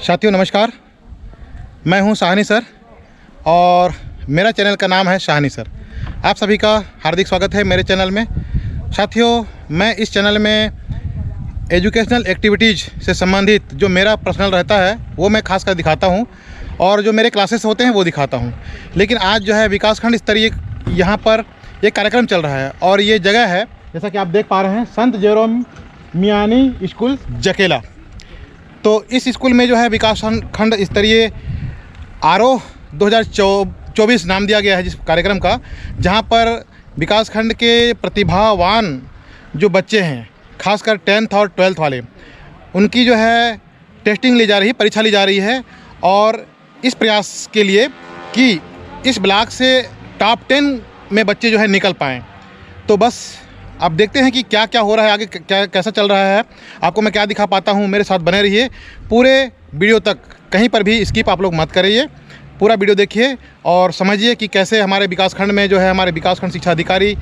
साथियों नमस्कार, मैं हूं साहनी सर और मेरा चैनल का नाम है साहनी सर। आप सभी का हार्दिक स्वागत है मेरे चैनल में। साथियों, मैं इस चैनल में एजुकेशनल एक्टिविटीज़ से संबंधित जो मेरा पर्सनल रहता है वो मैं खास कर दिखाता हूं और जो मेरे क्लासेस होते हैं वो दिखाता हूं। लेकिन आज जो है विकासखंड स्तरीय यहाँ पर एक कार्यक्रम चल रहा है और ये जगह है, जैसा कि आप देख पा रहे हैं, संत जेरोम मियानी स्कूल जकेला। तो इस स्कूल में जो है विकासखंड स्तरीय आरोह 2024 नाम दिया गया है जिस कार्यक्रम का, जहां पर विकासखंड के प्रतिभावान जो बच्चे हैं, खासकर 10th और 12th वाले, उनकी जो है टेस्टिंग ली जा रही है, परीक्षा ली जा रही है। और इस प्रयास के लिए कि इस ब्लॉक से टॉप 10 में बच्चे जो है निकल पाएँ। तो बस अब देखते हैं कि क्या क्या हो रहा है आगे, क्या कैसा चल रहा है। आपको मैं क्या दिखा पाता हूँ, मेरे साथ बने रहिए पूरे वीडियो तक, कहीं पर भी स्किप आप लोग मत करिए। पूरा वीडियो देखिए और समझिए कि कैसे हमारे विकासखंड में जो है हमारे विकासखंड शिक्षा अधिकारी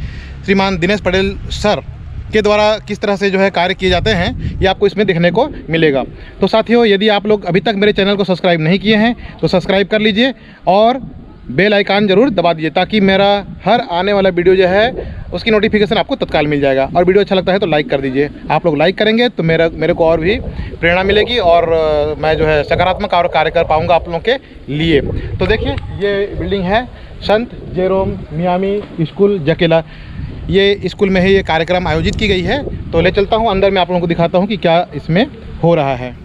श्रीमान दिनेश पटेल सर के द्वारा किस तरह से जो है कार्य किए जाते हैं, ये आपको इसमें देखने को मिलेगा। तो साथियों, यदि आप लोग अभी तक मेरे चैनल को सब्सक्राइब नहीं किए हैं तो सब्सक्राइब कर लीजिए और बेल आइकन ज़रूर दबा दीजिए, ताकि मेरा हर आने वाला वीडियो जो है उसकी नोटिफिकेशन आपको तत्काल मिल जाएगा। और वीडियो अच्छा लगता है तो लाइक कर दीजिए। आप लोग लाइक करेंगे तो मेरे को और भी प्रेरणा मिलेगी और मैं जो है सकारात्मक और कार्य कर पाऊँगा आप लोगों के लिए। तो देखिए, ये बिल्डिंग है संत जेरोम मियामी स्कूल जकेला। ये स्कूल में ही ये कार्यक्रम आयोजित की गई है। तो ले चलता हूँ अंदर में, आप लोगों को दिखाता हूँ कि क्या इसमें हो रहा है।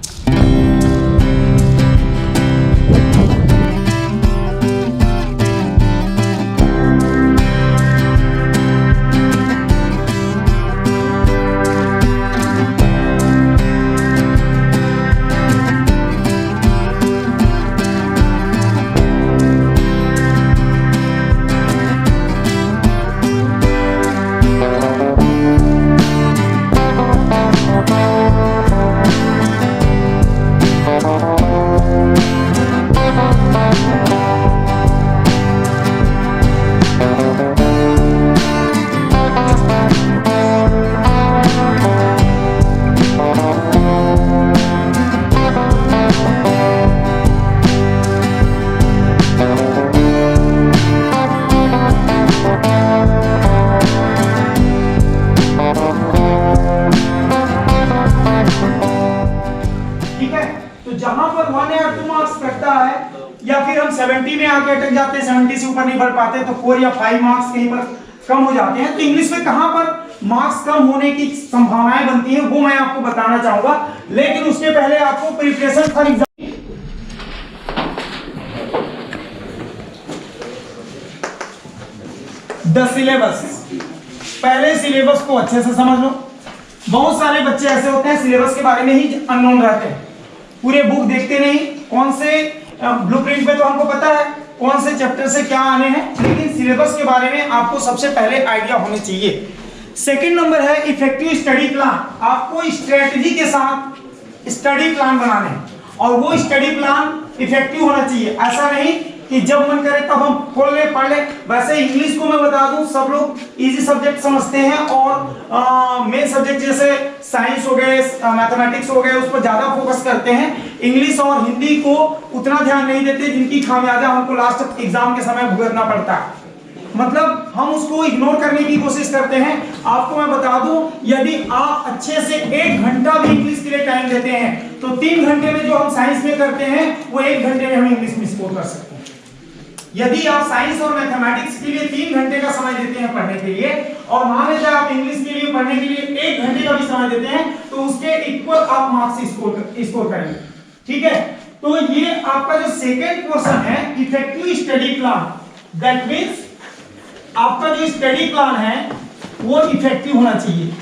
या फिर हम 70 में आके अटक जाते हैं, 70 से ऊपर नहीं बढ़ पाते तो 4 या 5 मार्क्स कहीं पर कम हो जाते हैं। तो इंग्लिश में कहां पर मार्क्स कम होने की संभावनाएं बनती हैं वो मैं आपको बताना चाहूंगा। लेकिन उसके पहले आपको preparation for exam, the syllabus, पहले सिलेबस को अच्छे से समझ लो। बहुत सारे बच्चे ऐसे होते हैं सिलेबस के बारे में ही अननोन रहते हैं, पूरे बुक देखते नहीं, कौन से ब्लूप्रिंट में तो हमको पता है कौन से चैप्टर से क्या आने हैं, लेकिन सिलेबस के बारे में आपको सबसे पहले आइडिया होनी चाहिए। सेकंड नंबर है इफेक्टिव स्टडी प्लान। आपको स्ट्रेटजी के साथ स्टडी प्लान बनाने हैं और वो स्टडी प्लान इफेक्टिव होना चाहिए। ऐसा नहीं कि जब मन करे तब हम खोल ले पढ़ ले। वैसे इंग्लिश को मैं बता दूं, सब लोग इजी सब्जेक्ट समझते हैं और मेन सब्जेक्ट जैसे साइंस हो गए, मैथमेटिक्स हो गए, उस पर ज्यादा फोकस करते हैं। इंग्लिश और हिंदी को उतना ध्यान नहीं देते, जिनकी खामियाजा हमको लास्ट एग्जाम के समय भुगतना पड़ता है। मतलब हम उसको इग्नोर करने की कोशिश करते हैं। आपको मैं बता दूं, यदि आप अच्छे से 1 घंटा भी इंग्लिश के लिए टाइम देते हैं तो 3 घंटे में जो हम साइंस में करते हैं वो 1 घंटे में हम इंग्लिश में स्कोर कर सकते हैं। यदि आप साइंस और मैथमेटिक्स के लिए 3 घंटे का समय देते हैं पढ़ने के लिए, और मान लीजिए आप इंग्लिश के लिए पढ़ने के लिए 1 घंटे का भी समय देते हैं, तो उसके इक्वल आप मार्क्स स्कोर करेंगे। ठीक है, तो ये आपका जो सेकेंड पोर्शन है effective study plan, that means आपका जो स्टडी प्लान है वो इफेक्टिव होना चाहिए।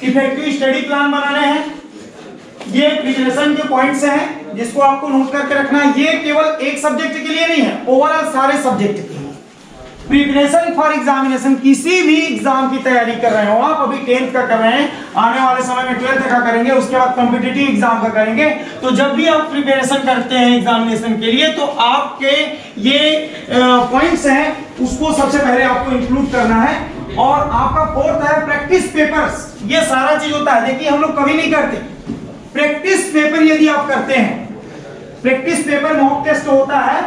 इफेक्टिव स्टडी प्लान बनाने हैं, ये प्रिपरेशन के पॉइंट्स हैं जिसको आपको नोट करके रखना है। ये केवल एक सब्जेक्ट के लिए नहीं है, ओवरऑल सारे सब्जेक्ट के लिए। प्रिपरेशन फॉर एग्जामिनेशन, किसी भी एग्जाम की तैयारी कर रहे हो आप, अभी 10th का कर रहे हैं, आने वाले समय में 12th का करेंगे, उसके बाद कॉम्पिटिटिव एग्जाम का करेंगे। तो जब भी आप प्रिपरेशन करते हैं एग्जामिनेशन के लिए, तो आपके ये पॉइंट्स हैं उसको सबसे पहले आपको इंक्लूड करना है। और आपका फोर्थ है प्रैक्टिस पेपर्स। ये सारा चीज होता है, देखिए हम लोग कभी नहीं करते प्रैक्टिस पेपर। यदि आप करते हैं प्रैक्टिस पेपर, मॉक टेस्ट होता है,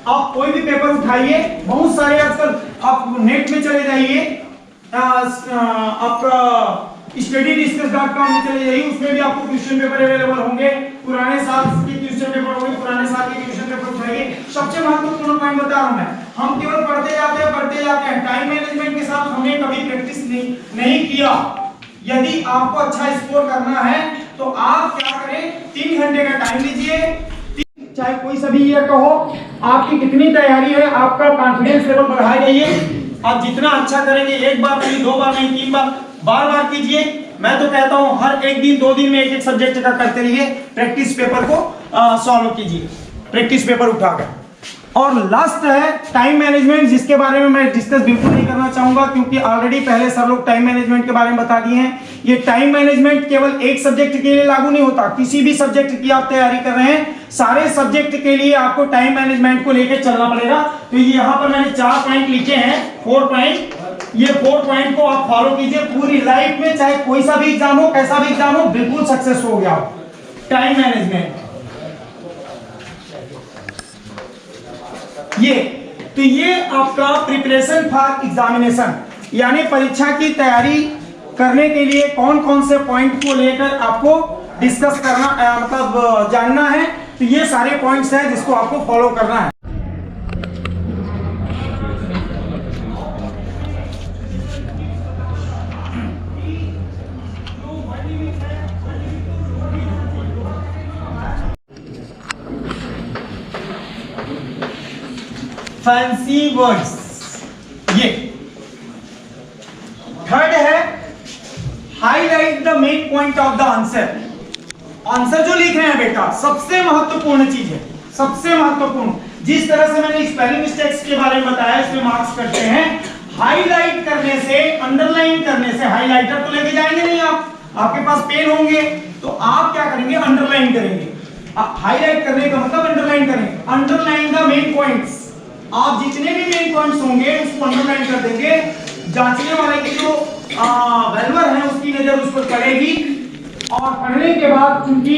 आप कोई भी पेपर उठाइए, बहुत सारे आजकल आप नेट में चले जाइए, आपका study-discuss.com में चले जाइए, उसमें भी आपको क्वेश्चन पेपर अवेलेबल होंगे, पुराने साल के क्वेश्चन पेपर होंगे, पुराने साल के क्वेश्चन पेपर उठाइए। सबसे महत्वपूर्ण पॉइंट बता रहा हूं मैं, हम केवल पढ़ते जाते हैं, टाइम मैनेजमेंट के साथ हमने कभी प्रैक्टिस नहीं किया। यदि आपको अच्छा स्कोर करना है तो आप क्या करें, 3 घंटे का टाइम लीजिए, चाहे कोई सा भी ईयर का हो, आपकी कितनी तैयारी है, आपका कॉन्फिडेंस लेवल बढ़ाया जाइए। आप जितना अच्छा करेंगे, एक बार नहीं, 2 बार नहीं, 3 बार, बार कीजिए। मैं तो कहता हूं हर एक दिन 2 दिन में एक सब्जेक्ट का करते रहिए, प्रैक्टिस पेपर को सॉल्व कीजिए, प्रैक्टिस पेपर उठाकर। और लास्ट है टाइम मैनेजमेंट, जिसके बारे में मैं डिस्कस बिल्कुल नहीं करना चाहूंगा, क्योंकि ऑलरेडी पहले सब लोग टाइम मैनेजमेंट के बारे में बता दिए हैं। ये टाइम मैनेजमेंट केवल एक सब्जेक्ट के लिए लागू नहीं होता, किसी भी सब्जेक्ट की आप तैयारी कर रहे हैं, सारे सब्जेक्ट के लिए आपको टाइम मैनेजमेंट को लेकर चलना पड़ेगा। तो ये यहाँ पर मैंने 4 पॉइंट लिखे हैं, 4 पॉइंट। ये 4 पॉइंट को आप फॉलो कीजिए पूरी लाइफ में, चाहे कोई सा भी एग्जाम हो, कैसा भी एग्जाम हो, बिल्कुल सक्सेस हो गया। टाइम मैनेजमेंट ये आपका प्रिपरेशन फॉर एग्जामिनेशन, यानी परीक्षा की तैयारी करने के लिए कौन कौन से पॉइंट को लेकर आपको डिस्कस करना, मतलब जानना है। तो ये सारे पॉइंट्स हैं जिसको आपको फॉलो करना है। फैंसी वर्ड्स, ये थर्ड है highlight the main point of the answer. Answer जो लिख रहे हैं बेटा, सबसे महत्वपूर्ण चीज है, सबसे महत्वपूर्ण। जिस तरह से मैंने स्पेलिंग मिस्टेक्स के बारे में बताया, इसमें मार्क्स करते हैं। हाईलाइट करने से, अंडरलाइन करने से, हाईलाइटर तो लेके जाएंगे नहीं आप, आपके पास पेन होंगे, तो आप क्या करेंगे, अंडरलाइन करेंगे। आप हाईलाइट करने का मतलब अंडरलाइन करेंगे। अंडरलाइन द मेन पॉइंट्स, आप जितने भी मेन पॉइंट्स होंगे उसको अंडरलाइन कर देंगे। जांचने वाले की जो वैल्यूअर है उसकी नजर उस पर पड़ेगी, और पढ़ने के बाद चूंकि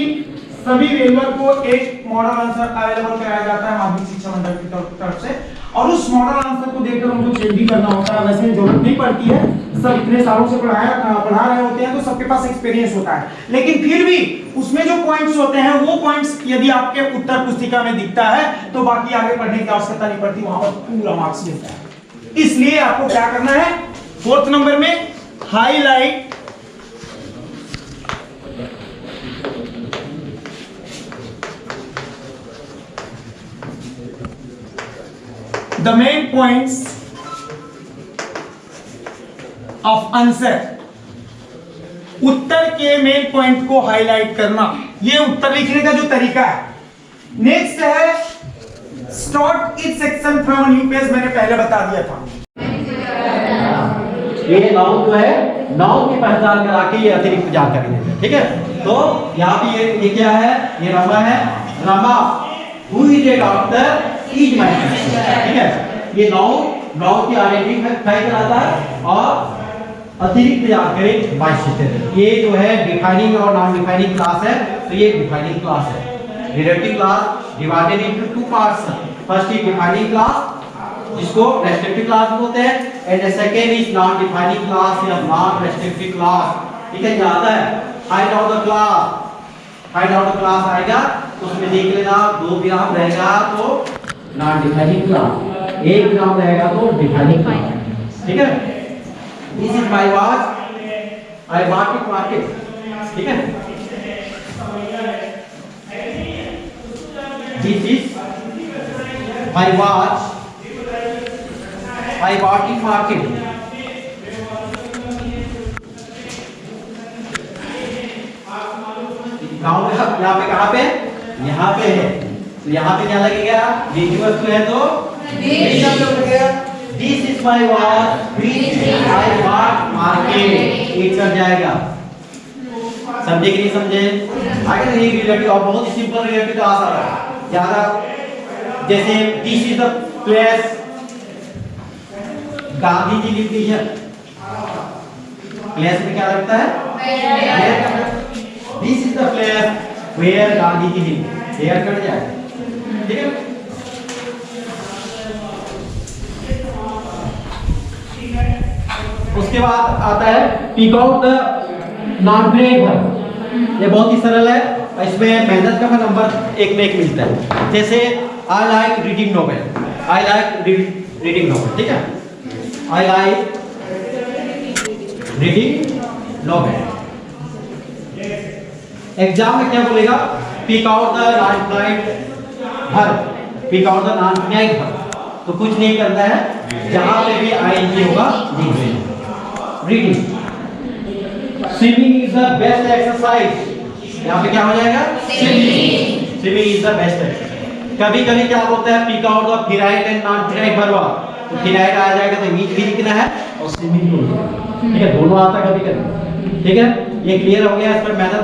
सभी वैल्यूअर को एक मॉडल आंसर अवेलेबल कराया जाता है माध्यमिक शिक्षा मंडल की तरफ से, और उस मॉडल आंसर को देखकर उनको चेक भी करना होता है। वैसे जरूरत नहीं पड़ती है, सब इतने सालों से पढ़ा रहे होते हैं तो सबके पास एक्सपीरियंस होता है, लेकिन फिर भी उसमें जो पॉइंट्स होते हैं वो पॉइंट्स यदि आपके उत्तर पुस्तिका में दिखता है तो बाकी आगे पढ़ने की आवश्यकता नहीं पड़ती, वहां पर पूरा मार्क्स मिलता है। इसलिए आपको क्या करना है, 4th नंबर में highlight the main points of answer, उत्तर के मेन पॉइंट को हाईलाइट करना, ये उत्तर लिखने का जो तरीका है। नेक्स्ट है start etch section from new page, मैंने पहले बता दिया था। ये नाउन जो है, नाउन की पहचान करा के ये अतिरिक्त जानकारी देते हैं, ठीक है। तो यहाँ पे ये क्या है, ये रमा है, Rama who is a doctor is my sister, ठीक है। ये नाउन की आइडेंटिफाई कराता है और अतिरिक्त जानकारी माय सिस्टर। ये जो है डिफाइनिंग और नॉन डिफाइनिंग क्लास है, तो ये डिफाइनिंग क्लास है। Relative class divided into 2 parts. First is defining class, जिसको रेस्ट्रिक्टिव क्लास बोलते हैं, and the second is non defining class या नॉन रेस्ट्रिक्टिव क्लास, ठीक है। क्या आता है, find out the class, find out the class आएगा तो उसमें देख लेना 2 विराम रहेगा तो नॉन डिफाइनिंग क्लास, 1 विराम रहेगा तो डिफाइनिंग क्लास, ठीक है। This is my watch, I bought it market, ठीक है। This is my watch, I bought it market. गाँव में यहाँ पे कहाँ पे, यहाँ पे है, तो यहाँ पे क्या लगेगा, ये वस्तु है तो This is my watch which I bought market, एक चढ़ जाएगा। समझे कि नहीं समझे? आगे नहीं रिलेटिव, और बहुत ही सिंपल रिलेटिव तो आसान है ज़्यादा। जैसे this is the place Gandhi ji लिख दीजिए, प्लेस में क्या लगता है? This is the place where Gandhi ji live. Here कट जाए, ठीक है। उसके बाद आता है pick out the non break verb. ये बहुत ही सरल है, इसमें मेहनत का नंबर एक में एक मिलता है। जैसे I like reading novel, I like reading novel, ठीक है। I like reading novel. Exam में क्या बोलेगा? Pick out the non employed verb, pick out the non employed verb. तो कुछ नहीं करना है, जहां पे भी आईएनजी होगा लिख देना। Reading. Swimming is the best exercise. यहाँ पे क्या हो जाएगा? Swimming is the best exercise. कभी कभी क्या होता है? Pick out the finite and non finite verb. तो फिनाइल आ जाएगा तो इमेज भी लिखना है और स्विमिंग भी लिखना है, ठीक है। दोनों आता है कभी कभी, ठीक है। ये क्लियर हो गया। इस पर मेहनत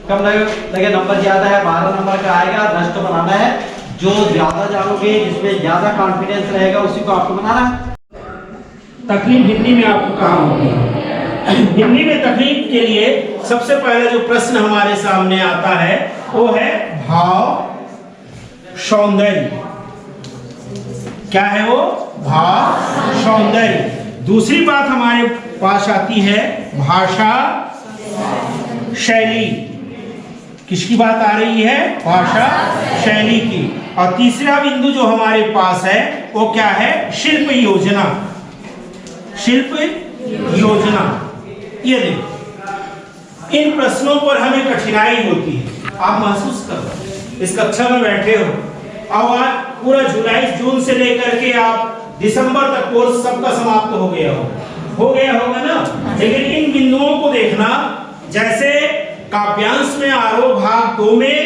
कम लगे, नंबर ज्यादा है, 12 नंबर का आएगा। 10 तो बनाना है, जो ज्यादा जानोगे, जिसमें ज्यादा कॉन्फिडेंस रहेगा, उसी को आपको बनाना है। तकलीफ हिंदी में आपको काम होती है। हिंदी में तकलीफ के लिए सबसे पहले जो प्रश्न हमारे सामने आता है वो है भाव सौंदर्य। क्या है वो? भाव सौंदर्य। दूसरी बात हमारे पास आती है भाषा शैली। किसकी बात आ रही है? भाषा शैली की। और तीसरा बिंदु जो हमारे पास है वो क्या है? शिल्प योजना। शिल्प योजना। ये देखो, इन प्रश्नों पर हमें कठिनाई होती है। आप महसूस करो, इस कक्षा में बैठे हो, अब आज पूरा जुलाई जून से लेकर के आप दिसंबर तक कोर्स सबका समाप्त हो गया होगा ना। लेकिन इन बिंदुओं को देखना, जैसे काव्यांश में आरोह भाग 2 में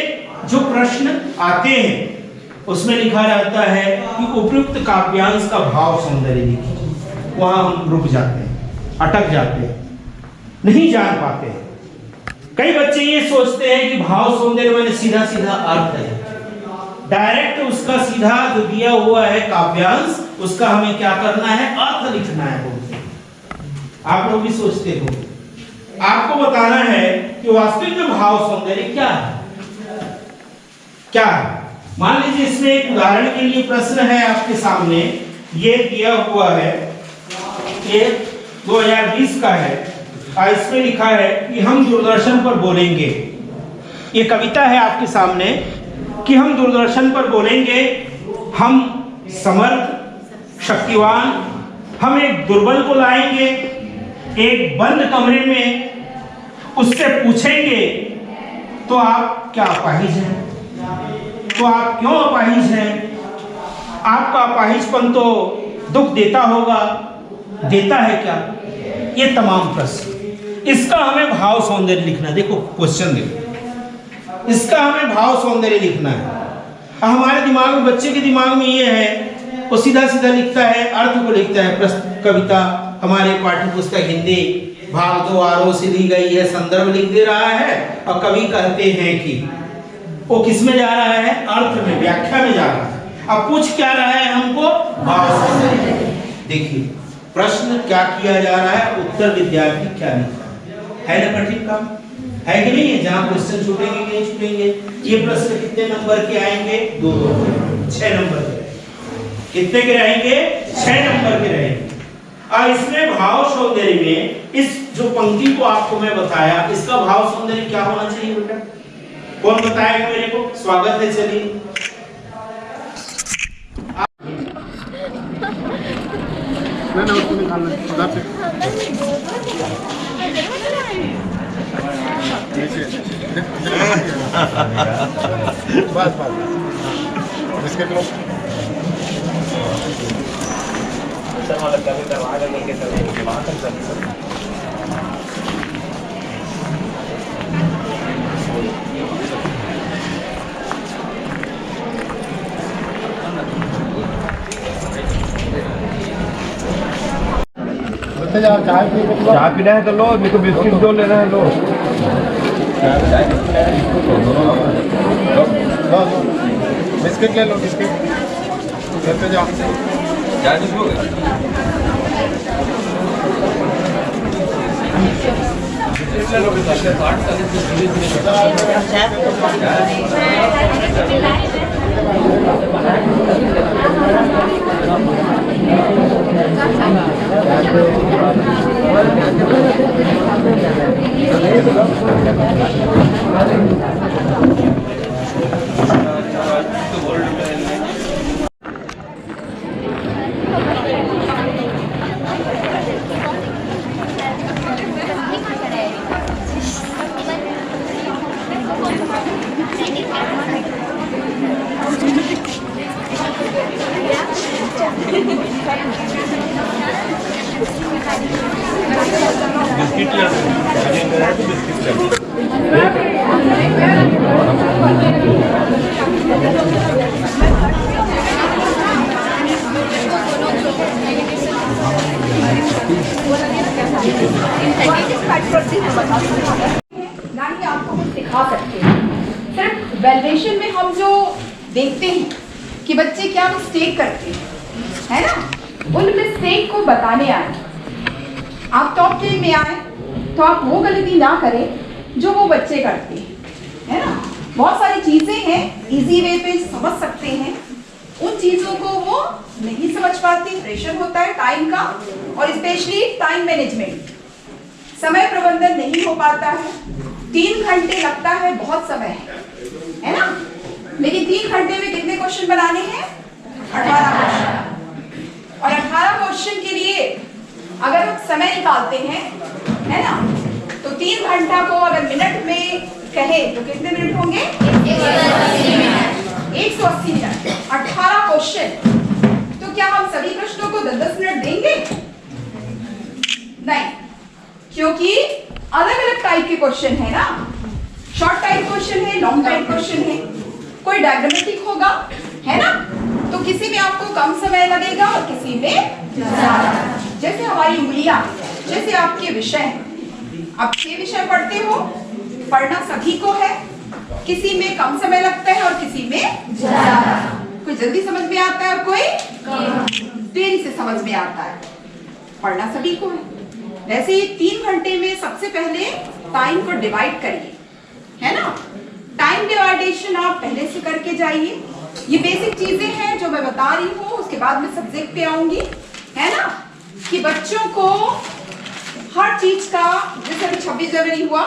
जो प्रश्न आते हैं उसमें लिखा जाता है कि उपयुक्त काव्यांश का भाव सौंदर्य लिखिए। वहां हम रुक जाते हैं, अटक जाते हैं, नहीं जान पाते हैं। कई बच्चे ये सोचते हैं कि भाव सौंदर्य मैंने सीधा सीधा अर्थ है, डायरेक्ट उसका सीधा जो दिया हुआ है काव्यांश, उसका हमें क्या करना है? अर्थ लिखना है। बोलते आप लोग भी सोचते हो। आपको बताना है कि वास्तविक में भाव सौंदर्य क्या है। क्या है? मान लीजिए इसमें एक उदाहरण के लिए प्रश्न है आपके सामने, ये दिया हुआ है, ये 2020 का है और इसमें लिखा है कि हम दूरदर्शन पर बोलेंगे। ये कविता है आपके सामने कि हम दूरदर्शन पर बोलेंगे, हम समर्थ शक्तिवान, हम एक दुर्बल को लाएंगे, एक बंद कमरे में उससे पूछेंगे तो आप क्या अपाहिज हैं? तो आप क्यों अपाहिज हैं? आपका अपाहिजपन तो दुख देता होगा, देता है क्या? ये तमाम प्रश्न, इसका हमें भाव सौंदर्य लिखना है। देखो क्वेश्चन देखो, इसका हमें भाव सौंदर्य लिखना है। हमारे दिमाग में, बच्चे के दिमाग में ये है, वो सीधा सीधा लिखता है, अर्थ को लिखता है। प्रश्न कविता हमारे पाठ्य पुस्तक हिंदी भाग 2 आरोह से ली गई है, संदर्भ लिख दे रहा है और कवि कहते हैं कि वो किस में जा रहा है? अर्थ में, व्याख्या में जा रहा है। अब पूछ क्या रहा है हमको? भाव सौंदर्य। देखिए प्रश्न क्या किया जा रहा है, उत्तर विद्यार्थी क्या लिखा है ना? कठिन काम है कि नहीं है? जहाँ क्वेश्चन छूटेंगे नहीं छूटेंगे। ये प्रश्न कितने नंबर के आएंगे? 2 6 नंबर के। कितने के रहेंगे? 6 नंबर के रहेंगे। और इसमें भाव सौंदर्य में इस जो पंक्ति को आपको मैं बताया, इसका भाव सौंदर्य क्या होना चाहिए बेटा? कौन बताएगा मेरे को? स्वागत है। चलिए ना उसको निकालना उधर से बस बिस्किट लो। चाय पीना है तो लो, नहीं तो बिस्किट दो लेना है लो। बिस्किट ले लो, बिस्किट घर पे जाओ। चाय ना ही आपको कुछ सिखा सकते हैं। सिर्फ वैल्यूएशन में हम जो देखते हैं कि बच्चे क्या मिस्टेक करते हैं, है ना, उन मिस्टेक को बताने आए। आप टॉप 10 में आए तो आप वो गलती ना करें जो वो बच्चे करते हैं, है ना। बहुत सारी चीजें हैं इजी वे पे समझ सकते हैं, उन चीजों को वो नहीं समझ पाते। प्रेशर होता है टाइम का, और स्पेशली टाइम मैनेजमेंट, समय प्रबंधन नहीं हो पाता है। 3 घंटे लगता है, बहुत समय है ना, लेकिन 3 घंटे में कितने क्वेश्चन बनाने हैं? 18 क्वेश्चन। और 18 क्वेश्चन के लिए अगर हम समय निकालते हैं, है ना, तो 3 घंटा को अगर मिनट में कहें तो कितने मिनट होंगे? 180 मिनट। 18 क्वेश्चन, तो क्या हम सभी प्रश्नों को 10-10 मिनट देंगे? नहीं, क्योंकि अलग अलग टाइप के क्वेश्चन है ना। शॉर्ट टाइप क्वेश्चन है, लॉन्ग टाइप क्वेश्चन है, कोई डायग्रामेटिक होगा, है ना, तो किसी में आपको कम समय लगेगा और किसी में ज्यादा। जैसे हमारी उंगलियां, जैसे आपके विषय, आप 6 विषय पढ़ते हो, पढ़ना सभी को है, किसी में कम समय लगता है और किसी में ज्यादा। कोई जल्दी समझ में आता है और कोई देरी से समझ में आता है, पढ़ना सभी को है। वैसे ही 3 घंटे में सबसे पहले टाइम को डिवाइड करिए, है ना। टाइम डिवाइडेशन आप पहले से करके जाइए। ये बेसिक चीजें हैं जो मैं बता रही हूँ, उसके बाद मैं सब्जेक्ट पे आऊंगी, है ना, कि बच्चों को हर चीज का, जैसे अभी 26 जनवरी हुआ,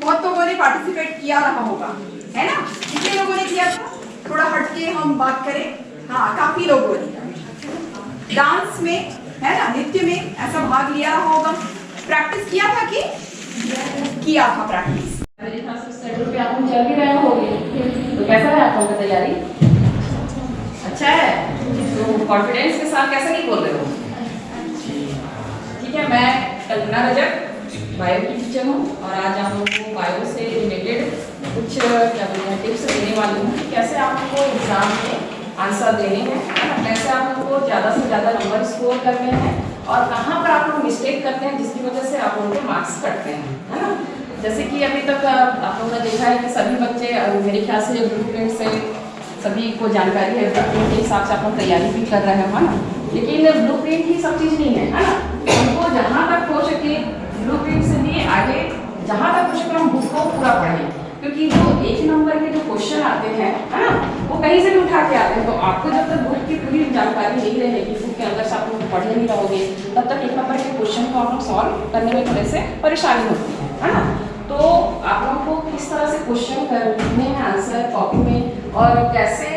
बहुत लोगों ने पार्टिसिपेट किया रहा होगा, है ना। कितने लोगों ने किया था? थोड़ा हटके हम बात करें, हाँ, काफी लोगों ने। डांस में, है ना, नृत्य में ऐसा भाग लिया रहा होगा। प्रैक्टिस किया था कि किया था प्रैक्टिस? मेरे ख्याल से शेड्यूल पे आप चल भी रहे होंगे, तो कैसा है आप लोगों की तैयारी? अच्छा है, तो कॉन्फिडेंस के साथ कैसे नहीं बोल रहे हो? ठीक है, मैं कल्पना रजक बायो की टीचर हूँ, और आज आप लोगों को बायो से रिलेटेड कुछ क्या बोलते हैं टिप्स देने वाली हूँ कि कैसे आप लोगों को एग्जाम में आंसर देने हैं, कैसे आप लोगों को ज़्यादा से ज़्यादा नंबर स्कोर करने हैं, और कहाँ पर आप लोग मिस्टेक करते हैं जिसकी वजह से आप लोगों के मार्क्स कटते हैं, है ना। जैसे कि अभी तक आप लोगों ने देखा है कि सभी बच्चे मेरे ख्याल से ब्लूप्रिंट से सभी को जानकारी है, ब्लूप्रिंट के हिसाब से आप लोग तैयारी भी कर रहे हो, है ना। लेकिन ब्लूप्रिंट ही सब चीज़ नहीं है, है ना। हमको जहाँ तक हो सके ब्लूप्रिंट से भी आगे जहाँ तक हो सके हम बुक को पूरा पढ़ें, क्योंकि जो 1 नंबर के जो क्वेश्चन आते हैं, है ना, वो कहीं से भी उठा के आते हैं। तो आपको जब तक बुक की पूरी जानकारी नहीं रहेगी, बुक के अंदर से आप लोग पढ़ने नहीं रहोगे, तब तक 1 नंबर के क्वेश्चन को आप लोग सॉल्व करने में थोड़े से परेशानी होती है ना। तो आप लोगों को किस तरह से क्वेश्चन करने हैं आंसर कॉपी में, और कैसे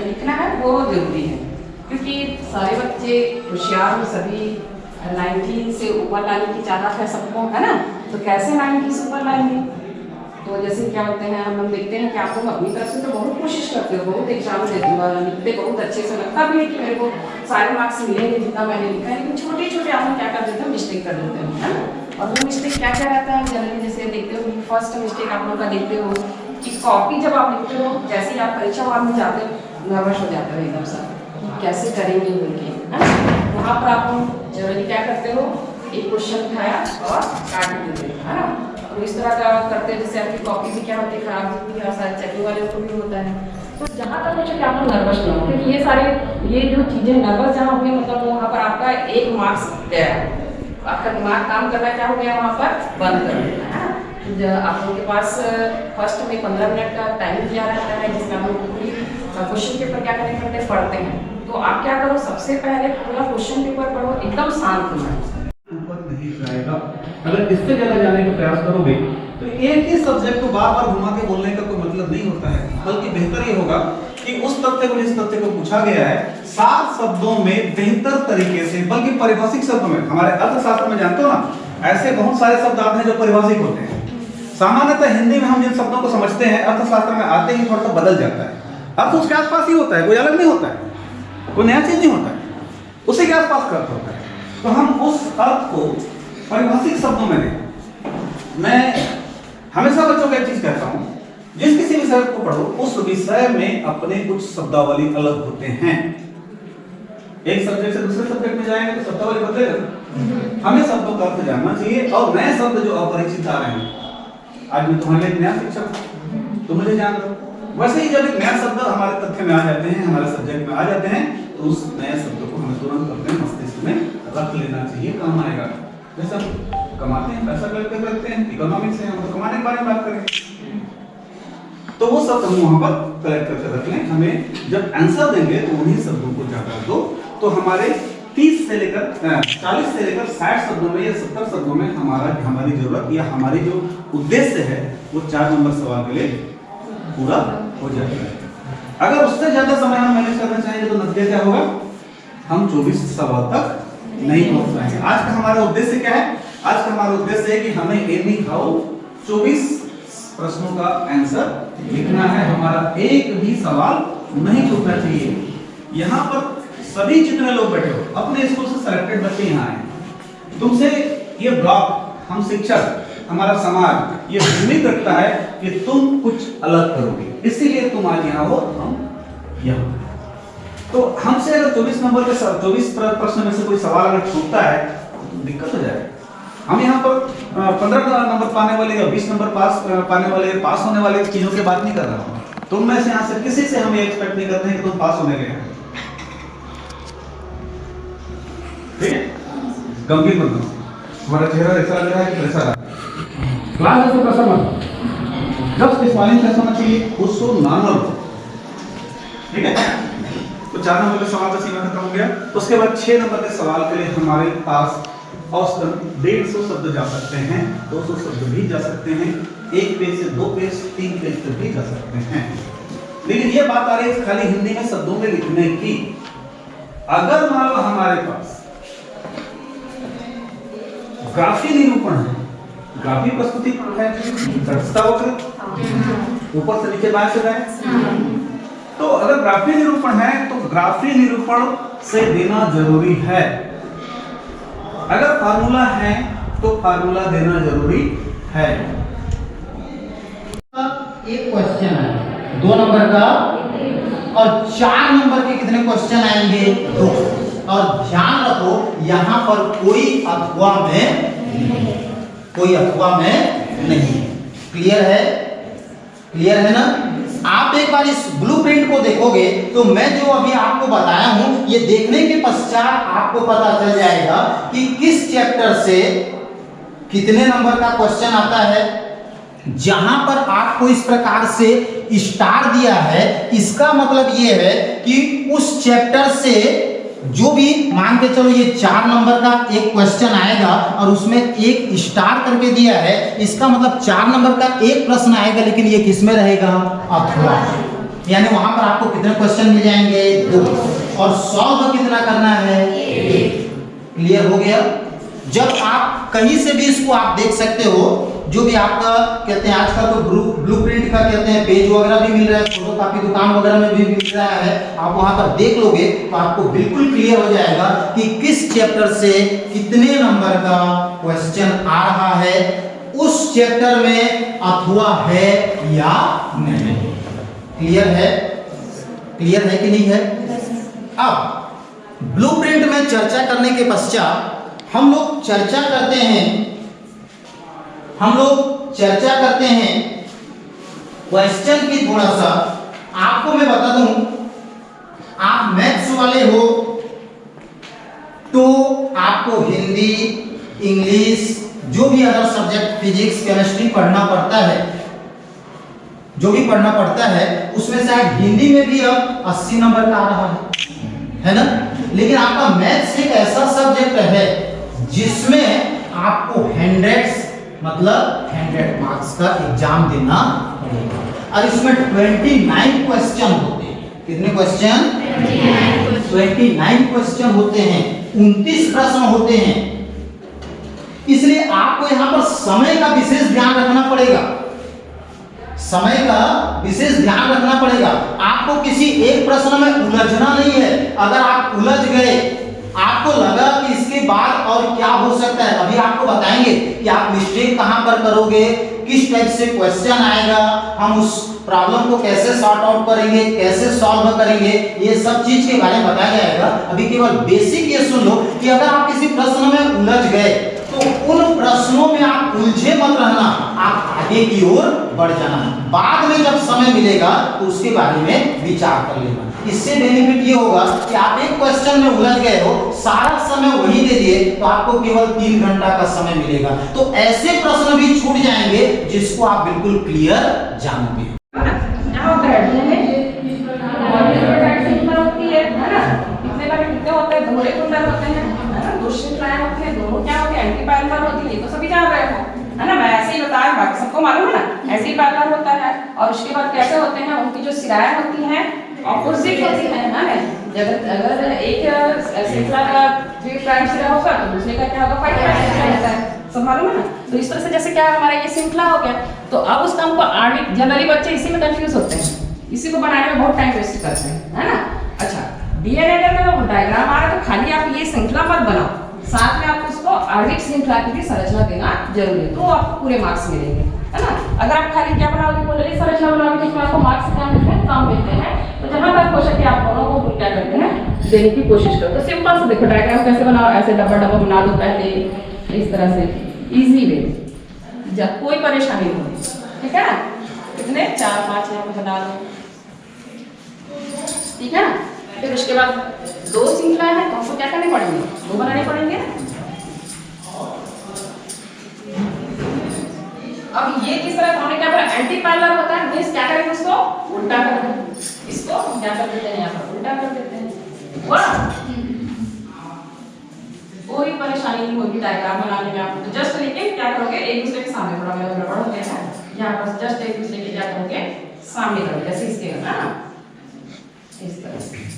लिखना है वो जरूरी है, क्योंकि सारे बच्चे होशियार हो, सभी 90 से ऊपर लाने की चाहत है सबको, है ना। तो कैसे 90 से ऊपर लाएंगे? तो जैसे क्या होते हैं, हम लोग देखते हैं कि आप लोग अपनी तरफ से तो बहुत कोशिश करते हो, बहुत एग्जाम लिखते बहुत अच्छे से, लगता भी है कि मेरे को सारे मार्क्स मिलेंगे जितना मैंने लिखा है, लेकिन छोटे छोटे आप लोग क्या कर देते हो, मिस्टेक कर देते हो, है ना। और वो मिस्टेक क्या क्या रहता है जनरली, जैसे देखते हो फर्स्ट मिस्टेक आप लोग का देखते हो कि कॉपी जब आप लिखते हो, जैसे ही आप परीक्षा हॉल में जाते हो नर्वस हो जाते हो एकदम से कि कैसे करेंगे बोल के, है ना। वहाँ पर आप लोग जनरली क्या करते हो, एक क्वेश्चन उठाया और काट देते हो, है ना। तो इस तरह का करते हैं, जैसे आपकी कॉपी भी क्या होती है, खराब होती है, और सारे चेकिंग वाले को भी होता है। तो जहाँ तक हो सके आप लोग नर्वस ना हो, क्योंकि ये जो चीज़ें नर्वस जहाँ हुई, मतलब वहाँ पर आपका 1 मार्क्स गया, आपका दिमाग काम करना क्या हो गया वहाँ पर बंद कर देना है। आप लोगों के पास फर्स्ट में 15 मिनट का टाइम दिया रहता है जिसमें आप लोग पूरी क्वेश्चन पेपर क्या करने पड़ते हैं पढ़ते हैं। तो आप क्या करो, सबसे पहले पूरा क्वेश्चन पेपर पढ़ो एकदम शांत मन। ऊपर नहीं जाएगा। अगर इससे ज्यादा जाने का प्रयास करोगे तो एक ही सब्जेक्ट को बार बार घुमा के बोलने का कोई मतलब नहीं होता है, बल्कि बेहतर ये होगा कि उस तथ्य को जिस तथ्य को पूछा गया है 7 शब्दों में बेहतर तरीके से, बल्कि परिभाषिक शब्दों में, हमारे अर्थशास्त्र में जानते हो ना, ऐसे बहुत सारे शब्द आते हैं जो परिभाषिक होते हैं। सामान्यतः हिंदी में हम जिन शब्दों को समझते हैं अर्थशास्त्र में आते ही थोड़ा सा बदल जाता है। अर्थ उसके आसपास ही होता है, कोई अलग नहीं होता है, कोई नया चीज नहीं होता है, उसी के आसपास का अर्थ होता है। तो हम उस अर्थ को परिभाषिक शब्दों में दें। मैं हमेशा बच्चों को एक चीज कहता हूं, जिस किसी विषय को पढ़ो उस विषय में अपने कुछ शब्दावली अलग होते हैं। एक सब्जेक्ट से दूसरे सब्जेक्ट में जाएंगे तो शब्दावली बदलेगा। हमें शब्दों का अर्थ जानना चाहिए और नए शब्द जो अपरिचित आ रहे हैं, आज मैं तुम्हारे लिए नया शिक्षक हूं, तुम मुझे जान लो। वैसे ही जब एक नया शब्द हमारे तथ्य में आ जाते हैं, हमारे सब्जेक्ट में आ जाते हैं, तो उस नए शब्द को हमें तुरंत अपने मस्तिष्क में रख लेना चाहिए, काम आएगा। जैसे हम कमाते हैं, पैसा करते हैं, इकोनॉमिक्स से हम तो कमाने के बारे में बात करेंगे, तो वो शब्द हम वहां पर कलेक्ट करके रख लें। हमें जब आंसर देंगे तो उन्हीं शब्दों को जाकर दो, तो हमारे 30 से लेकर 40 से लेकर 60 शब्दों में या 70 शब्दों में हमारी जरूरत या हमारी जो उद्देश्य है वो 4 नंबर सवाल के लिए पूरा हो जाता है। अगर उससे ज्यादा समय हम मैनेज करना चाहेंगे तो नतीजा क्या होगा, हम 24 सवाल तक नहीं पहुंच पाएंगे। आज का हमारा उद्देश्य क्या है? आज का हमारा उद्देश्य है कि हमें एनी हाउ 24 प्रश्नों का आंसर लिखना है। हमारा एक भी सवाल नहीं छूटना चाहिए। यहाँ पर सभी जितने लोग बैठे हो, अपने स्कूल से सिलेक्टेड बच्चे यहाँ आए, तुमसे ये ब्लॉक, हम शिक्षक, हमारा समाज ये उम्मीद रखता है कि तुम कुछ अलग करोगे, इसीलिए तुम आज यहाँ हो, हम यहाँ। तो हमसे अगर 24 नंबर के 24 प्रश्न में से कोई सवाल अगर छूटता है तो दिक्कत हो जाएगी। हम यहाँ पर 15 नंबर पाने वाले या 20 नंबर पाने वाले, पास होने वाले चीजों की बात नहीं कर रहा हूँ। तुम में से यहाँ से किसी से हम ये एक्सपेक्ट नहीं करते हैं कि तुम पास होने गए, ठीक है? गंभीर मत बनो, तुम्हारा चेहरा ऐसा लग रहा है कि प्रेशर आ, क्लास में प्रेशर मत, जब स्माइलिंग फेस होना चाहिए, उसको नॉर्मल, ठीक है? तो 4 नंबर के सवाल का सीमा खत्म हो गया। उसके बाद 6 नंबर के सवाल के लिए हमारे पास औसतन 150 शब्द जा सकते हैं, 200 शब्द भी जा सकते हैं, 1 पेज से 2 पेज 3 पेज तक भी जा सकते हैं। लेकिन ये बात आ रही है खाली हिंदी में शब्दों में लिखने की। अगर मान लो हमारे पास ग्राफी निरूपण है, ग्राफी प्रस्तुति है, दक्षता वक्र ऊपर से नीचे बाएं से दाएं, तो अगर ग्राफी निरूपण है तो ग्राफी निरूपण से देना जरूरी है। अगर फार्मूला है तो फार्मूला देना जरूरी है। एक क्वेश्चन है 2 नंबर का और 4 नंबर के कितने क्वेश्चन आएंगे? 2। और ध्यान रखो यहाँ पर कोई अथवा में नहीं। क्लियर है? क्लियर है ना? आप एक बार इस ब्लूप्रिंट को देखोगे तो मैं जो अभी आपको बताया हूं, ये देखने के पश्चात आपको पता चल जाएगा कि किस चैप्टर से कितने नंबर का क्वेश्चन आता है। जहां पर आपको इस प्रकार से स्टार दिया है, इसका मतलब ये है कि उस चैप्टर से जो भी मान के चलो ये 4 नंबर का एक क्वेश्चन आएगा और उसमें एक स्टार करके दिया है, इसका मतलब 4 नंबर का एक प्रश्न आएगा, लेकिन ये किस में रहेगा? अथवा। यानी वहां पर आपको कितने क्वेश्चन मिल जाएंगे? 2। और सॉल्व कितना करना है? 1। क्लियर हो गया? जब आप कहीं से भी इसको आप देख सकते हो, जो भी आपका कहते हैं आजकल तो ब्लूप्रिंट का कहते हैं पेज वगैरह भी मिल रहा है, फोटोकॉपी दुकान वगैरह में भी मिल रहा है, आप वहां पर देख लोगे तो आपको बिल्कुल क्लियर हो जाएगा कि किस चैप्टर से कितने नंबर का क्वेश्चन आ रहा है, उस चैप्टर में अथवा है या नहीं। क्लियर है? क्लियर है कि नहीं है? अब ब्लूप्रिंट में चर्चा करने के पश्चात हम लोग चर्चा करते हैं क्वेश्चन की। थोड़ा सा आपको मैं बता दूं, आप मैथ्स वाले हो तो आपको हिंदी, इंग्लिश, जो भी अदर सब्जेक्ट फिजिक्स केमिस्ट्री पढ़ना पड़ता है, जो भी पढ़ना पड़ता है, उसमें शायद हिंदी में भी अब 80 नंबर का आ रहा है ना। लेकिन आपका मैथ्स एक ऐसा सब्जेक्ट है जिसमें आपको 100 मार्क्स का एग्जाम देना पड़ेगा। और इसमें 29 क्वेश्चन होते हैं। कितने क्वेश्चन? 29 क्वेश्चन होते हैं, 29 प्रश्न होते हैं। इसलिए आपको यहां पर समय का विशेष ध्यान रखना पड़ेगा। समय का विशेष ध्यान रखना पड़ेगा। आपको किसी एक प्रश्न में उलझना नहीं है। अगर आप उलझ गए, आपको लगा कि इसके बाद और क्या हो सकता है, अभी आपको बताएंगे कि आप मिस्टेक कहां पर करोगे, किस टाइप से क्वेश्चन आएगा, हम उस प्रॉब्लम को कैसे सॉर्ट आउट करेंगे, कैसे सॉल्व करेंगे, ये सब चीज के बारे में बताया जाएगा। अभी केवल बेसिक ये सुन लो कि अगर आप किसी प्रश्न में उलझ गए तो उन प्रश्नों में आप उलझे मत रहना, आप आगे की ओर बढ़ जाना। बाद में जब समय मिलेगा तो उसके बारे में विचार कर लेना। इससे बेनिफिट ये होगा कि आप एक क्वेश्चन में उलझ गए हो, सारा समय वही दे दिए, तो आपको केवल 3 घंटा का समय मिलेगा। तो ऐसे प्रश्न भी छूट जाएंगे जिसको आप बिल्कुल क्लियर जानोगे। दोहरे कुंडल होते हैं, है ना, दो श्रृंखलाएं होती हैं, दोनों क्या होती है, एंटी पैरेलल होती है। ये तो सभी जान रहे हो, है ना, मैं ऐसे ही बताया, बाकी सबको मालूम है ना। एंटी पैरेलल होता है और उसके बाद कैसे होते हैं, उनकी जो सिराएं होती हैं ऑपोजिट होती हैं, है ना। अगर एक श्रृंखला का 3 प्राइम सिरा होगा तो दूसरे का क्या होगा 5 प्राइम सिरा होता है, सब मालूम है ना। तो इस तरह से जैसे क्या हमारा ये श्रृंखला हो गया, तो अब उसका हमको आणविक, जनरली बच्चे इसी में कंफ्यूज होते हैं, इसी को बनाने में बहुत टाइम वेस्ट करते हैं, है ना। अच्छा, डीएनए का डायग्राम आ रहा है तो खाली आप ये श्रृंखला मत बनाओ, साथ में आपको उसको आणविक श्रृंखला की भी संरचना देना जरूरी है, तो आपको पूरे मार्क्स मिलेंगे, है ना। अगर आप खाली क्या बनाओगे, मॉडलिक संरचना बनाओगे तो आपको मार्क्स क्या मिलते हैं, कम मिलते हैं। तो जहां तक हो सके आप दोनों को क्या करते हैं, देने की कोशिश करो। तो सिंपल से देखो डायग्राम कैसे बनाओ, ऐसे डब्बा डब्बा बना दो पहले, इस तरह से इजी वे, जब कोई परेशानी नहीं हो, ठीक है ना। कितने 4-5 यहाँ पे बना लो, ठीक है ना। फिर उसके बाद 2 श्रृंखला है तो हमको क्या करने पड़ेंगे, 2 बनाने पड़ेंगे। अब ये किस तरह हमने क्या करा, एंटी पैरेलल होता है, मींस क्या करेंगे, उसको उल्टा कर देंगे, इसको क्या कर देते हैं, यहाँ पर उल्टा कर देते हैं। वाह, कोई परेशानी नहीं होगी डायग्राम बनाने में आपको। तो जस्ट लेकिन क्या करोगे, एक दूसरे के सामने, थोड़ा मेरा गड़बड़ हो गया है यहाँ पर, जस्ट एक दूसरे के क्या करोगे, सामने करोगे, जैसे इसके है ना, इस तरह से।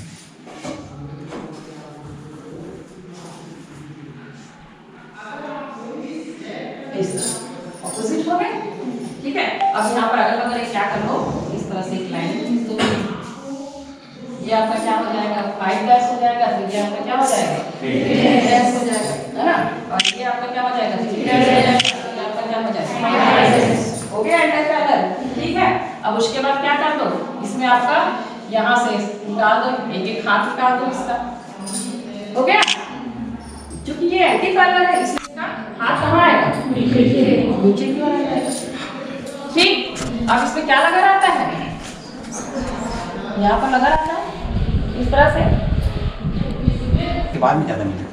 ऑपोजिट हो गए, ठीक है। अब यहाँ पर अगल बगल क्या कर लो, इस तरह से एक लाइन खींच दो, ये आपका क्या हो जाएगा 5 डैश हो जाएगा, तो ये आपका क्या हो जाएगा 3 डैश हो जाएगा, है ना। और ये आपका क्या हो जाएगा 3 डैश हो जाएगा, ये आपका क्या हो जाएगा, हो गया एंटी पैरेलल, ठीक है। अब उसके बाद क्या कर दो, इसमें आपका यहाँ से निकाल दो, एक हाथ निकाल दो इसका, हो गया। क्योंकि ये एंटी पैरेलल है इसलिए हाथ कहाँ आएगा, नीचे की ओर आ जाएगा, ठीक। अब इसमें क्या लगा रहता है, यहाँ पर लगा रहता है इस तरह से, के बाद में ज़्यादा मिली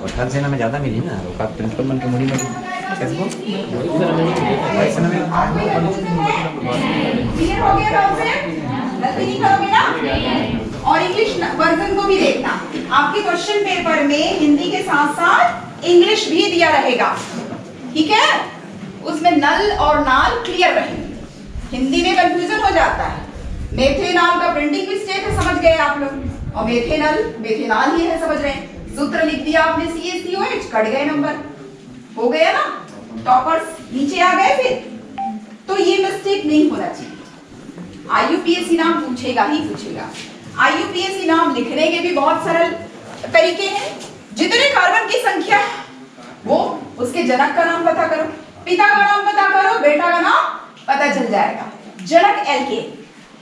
और थल सेना में ज़्यादा मिली ना, औकात प्रिंसिपल बन के मुड़ी में कैसे बोल सेना में क्लियर हो गया बात से, गलती नहीं करोगे ना। और इंग्लिश वर्जन को भी देखना, आपके क्वेश्चन पेपर में हिंदी के साथ साथ इंग्लिश भी दिया रहेगा, ठीक है। उसमें नल और नाल क्लियर रहेंगे, हिंदी में कंफ्यूजन हो जाता है। मेथेनॉल का प्रिंटिंग मिस्टेक है, समझ गए आप लोग, और मेथेनॉल मेथेनॉल ही है, समझ रहे हैं। सूत्र लिख दिया आपने CaCOH, कट गए नंबर, हो गया ना, टॉपर्स नीचे आ गए। फिर तो ये मिस्टेक नहीं होना चाहिए। IUPAC नाम पूछेगा ही पूछेगा। IUPAC नाम लिखने के भी बहुत सरल तरीके हैं। जितने कार्बन की संख्या वो उसके जनक का नाम पता करो, पिता का नाम पता करो, बेटा का नाम पता चल जाएगा। जनक एल्केन,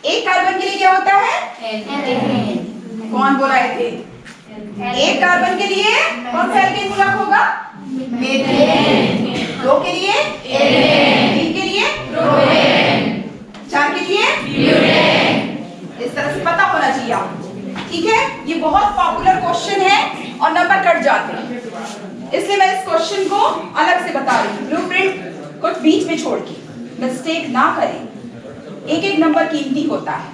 एक कार्बन के लिए क्या होता है, कौन बोला एल्केन, एक कार्बन के लिए कौन सा एल्केन मूलक होगा, मीथेन। 2 के लिए एथेन, 3 के लिए प्रोपेन, 4 के लिए ब्यूटेन। इस तरह से पता होना चाहिए आपको, ठीक है। ये बहुत पॉपुलर क्वेश्चन है और नंबर कट जाते हैं, इसलिए मैं इसको मिस्टेक ना करें, एक एक नंबर कीमती होता है।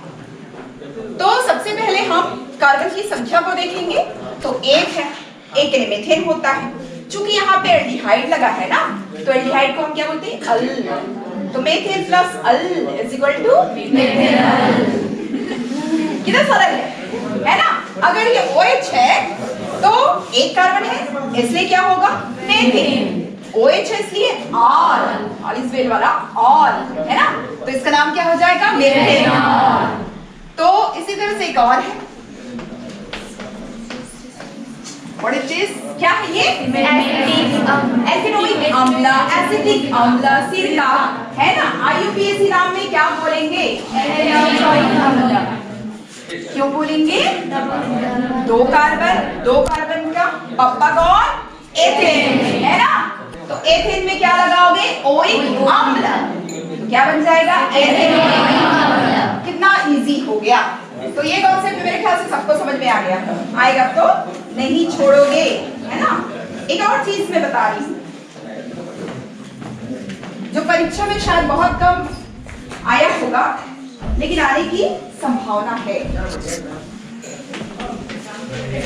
तो सबसे पहले हम कार्बन की संख्या को देखेंगे। तो एक है, एक मीथेन होता है। चूंकि यहाँ पे एल्डिहाइड लगा है ना, तो एल्डिहाइड को हम क्या बोलते हैं? अल। तो methane plus al is equal to methanol. कितना सरल है ना? अगर ये OH है तो एक कार्बन है, इसलिए क्या होगा? मीथेन। OH है इसलिए ऑल इस वेल वाला ऑल है ना, तो इसका नाम क्या हो जाएगा? मीथेनॉल। तो इसी तरह से एक और है, What is this? क्या है ये? एसिटिक अम्ल, एसिटिक अम्ल, सिरका है ना। IUPAC नाम में क्या बोलेंगे? क्यों बोलेंगे? दो कार्बन का पप्पा कौन? एथेन है ना। तो एथेन में क्या लगाओगे? ओइक अम्ल, तो क्या बन जाएगा? एथेनोइक अम्ल। कितना इजी हो गया। तो ये कॉन्सेप्ट मेरे ख्याल से सबको समझ में आ गया, आएगा तो नहीं छोड़ोगे, है ना। एक और चीज मैं बता रही हूँ जो परीक्षा में शायद बहुत कम आया होगा, लेकिन आने की संभावना है।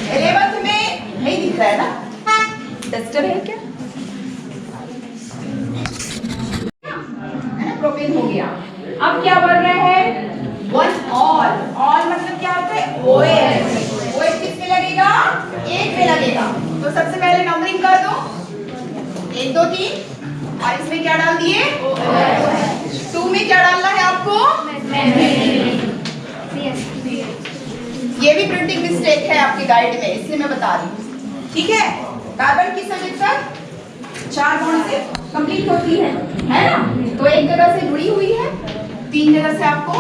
11th में नहीं दिख रहा है ना, डस्टर है क्या? प्रोपेन हो गया। अब क्या बन रहे हैं? वन ऑल मतलब क्या होता है? OH किस में लगेगा? एक में लगेगा। तो सबसे पहले नंबरिंग कर दो, 1 2 3, और इसमें क्या डाल दिए? 2 में क्या डालना है आपको? ये भी प्रिंटिंग मिस्टेक है आपके गाइड में, इसलिए मैं बता रही हूँ, ठीक है। कार्बन की संरचना 4 बॉन्ड से कंप्लीट होती है ना। तो एक जगह से जुड़ी हुई है, 3 जगह से आपको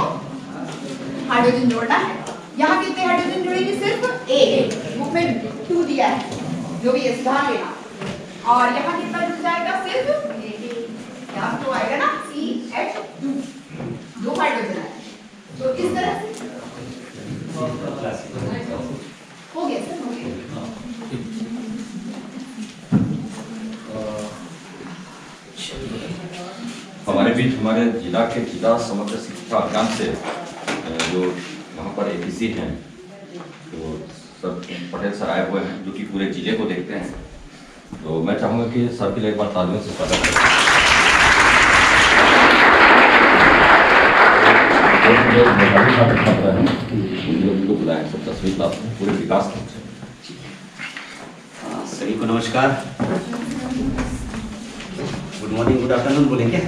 हाइड्रोजन जोड़ना है। यहाँ कितने हाइड्रोजन जुड़ेंगे? सिर्फ एक। बुक में 2 दिया है, जो भी है सुधार लेना। और यहाँ कितना जुड़ जाएगा? सिर्फ यहाँ तो आएगा ना CH2, 2 हाइड्रोजन है। तो इस तरह से हो गया सर, हो गया। हमारे बीच हमारे जिला के जिला समग्र शिक्षा अभियान से जो वहाँ पर APC हैं, तो सर पटेल सर आए हुए हैं, जो कि पूरे जिले को देखते हैं। तो मैं चाहूँगा कि सर के लिए एक बार तालियों से स्वागत करें। बुलाएं सब तस्वीर लाते हैं पूरे विकास से। सभी को नमस्कार, गुड मॉर्निंग, गुड आफ्टरनून बोलेंगे।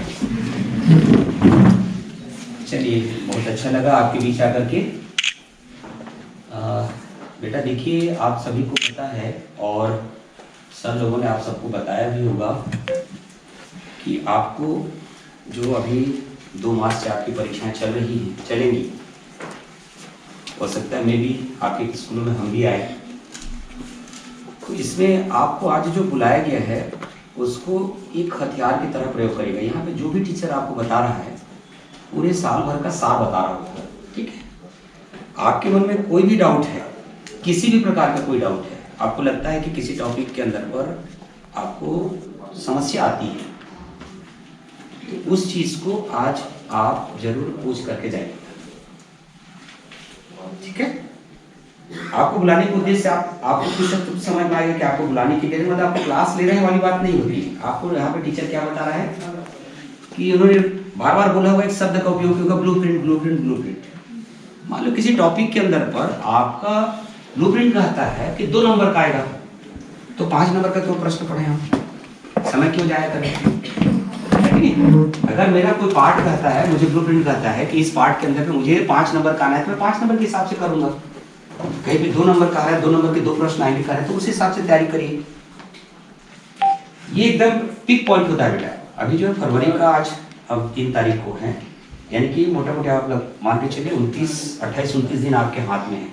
चलिए, बहुत अच्छा लगा आपके बीच आकर के। बेटा देखिए, आप सभी को पता है और सर लोगों ने आप सबको बताया भी होगा कि आपको जो अभी 2 मार्च से आपकी परीक्षाएं चलेंगी, हो सकता है मे भी आपके स्कूलों में हम भी आए। तो इसमें आपको आज जो बुलाया गया है उसको एक हथियार की तरह प्रयोग करेगा। यहाँ पे जो भी टीचर आपको बता रहा है पूरे साल भर का सार बता रहा होगा, ठीक है। आपके मन में कोई भी डाउट है, किसी भी प्रकार का कोई डाउट है, आपको लगता है कि किसी टॉपिक के अंदर पर आपको समस्या आती है, तो उस चीज को आज आप जरूर पूछ करके जाइए, ठीक है। आपको बुलाने के उद्देश्य से आपको कुछ समझ में आएगा कि आपको बुलाने के लिए मतलब आपको क्लास ले रहे हैं वाली बात नहीं होती है। आपको यहाँ पे टीचर क्या बता रहा है कि उन्होंने बार बार बोला हुआ एक शब्द का उपयोग होगा, ब्लूप्रिंट। मान लो किसी टॉपिक के अंदर पर आपका ब्लूप्रिंट कहता है कि 2 नंबर का आएगा, तो 5 नंबर का क्यों प्रश्न पढ़े हम? समय क्यों जाया करें? अगर मेरा कोई पार्ट कहता है, मुझे ब्लूप्रिंट कहता है कि इस पार्ट के अंदर मुझे 5 नंबर का आना है, तो मैं 5 नंबर के हिसाब से करूंगा। कहीं भी 2 नंबर का है, 2 नंबर के 2 प्रश्न आएंगे का है, तो उस हिसाब से तैयारी करिए। ये एकदम पिक पॉइंट होता है बेटा। अभी जो है फरवरी का आज अब 3 तारीख को है, यानी कि मोटा मोटा आप लोग मान के चलिए 28-29 दिन आपके हाथ में है।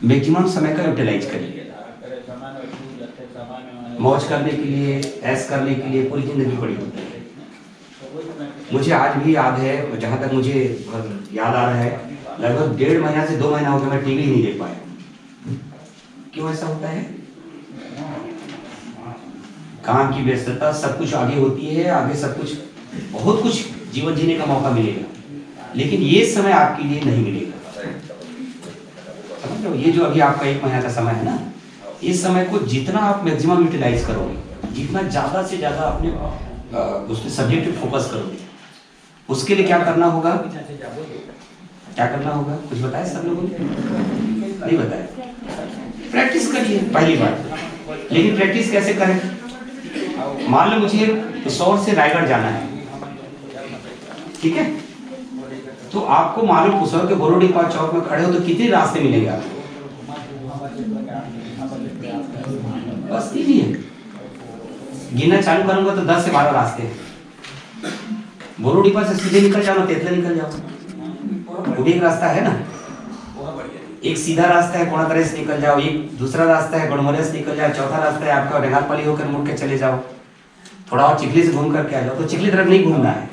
मैक्सिमम समय का यूटिलाइज करिए। मौज करने के लिए, ऐश करने के लिए पूरी जिंदगी पड़ी होती है। मुझे आज भी याद है, जहाँ तक मुझे याद आ रहा है, लगभग 1.5 महीना से 2 महीना हो गया मैं टीवी नहीं देख पाया। क्यों ऐसा होता है? काम की व्यस्तता, सब कुछ आगे होती है, आगे सब कुछ बहुत कुछ जीवन जीने का मौका मिलेगा, लेकिन ये समय आपके लिए नहीं मिलेगा। समझ लो, ये जो अभी आपका 1 महीना का समय है ना, इस समय को जितना आप मैक्सिमम यूटिलाइज करोगे, जितना ज़्यादा से ज़्यादा अपने उसके सब्जेक्ट पे फोकस करोगे, उसके लिए क्या करना होगा? क्या करना होगा? कुछ बताया सब लोगों ने? नहीं बताया। प्रैक्टिस करिए पहली बात। लेकिन प्रैक्टिस कैसे करें? मान लो मुझे पिसौर से रायगढ़ जाना है, ठीक है? तो आपको मालूम पिसौर के बोरोडी पार्क चौक में खड़े हो तो कितने रास्ते मिलेंगे आपको? बस 3 ही है। गिनना चालू करूंगा तो 10 से 12 रास्ते हैं। बोरोडी पार्क से सीधे निकल जाओ, तेतला निकल जाओ, वो भी एक रास्ता है ना। एक सीधा रास्ता है कोणाकरे से निकल जाओ, एक दूसरा रास्ता है गणमरिया से निकल जाओ, चौथा रास्ता है आपका डेंगालपाली होकर मुड़ के चले जाओ, थोड़ा और चिखली से घूम करके आ जाओ। तो चिखली तरफ नहीं घूमना है,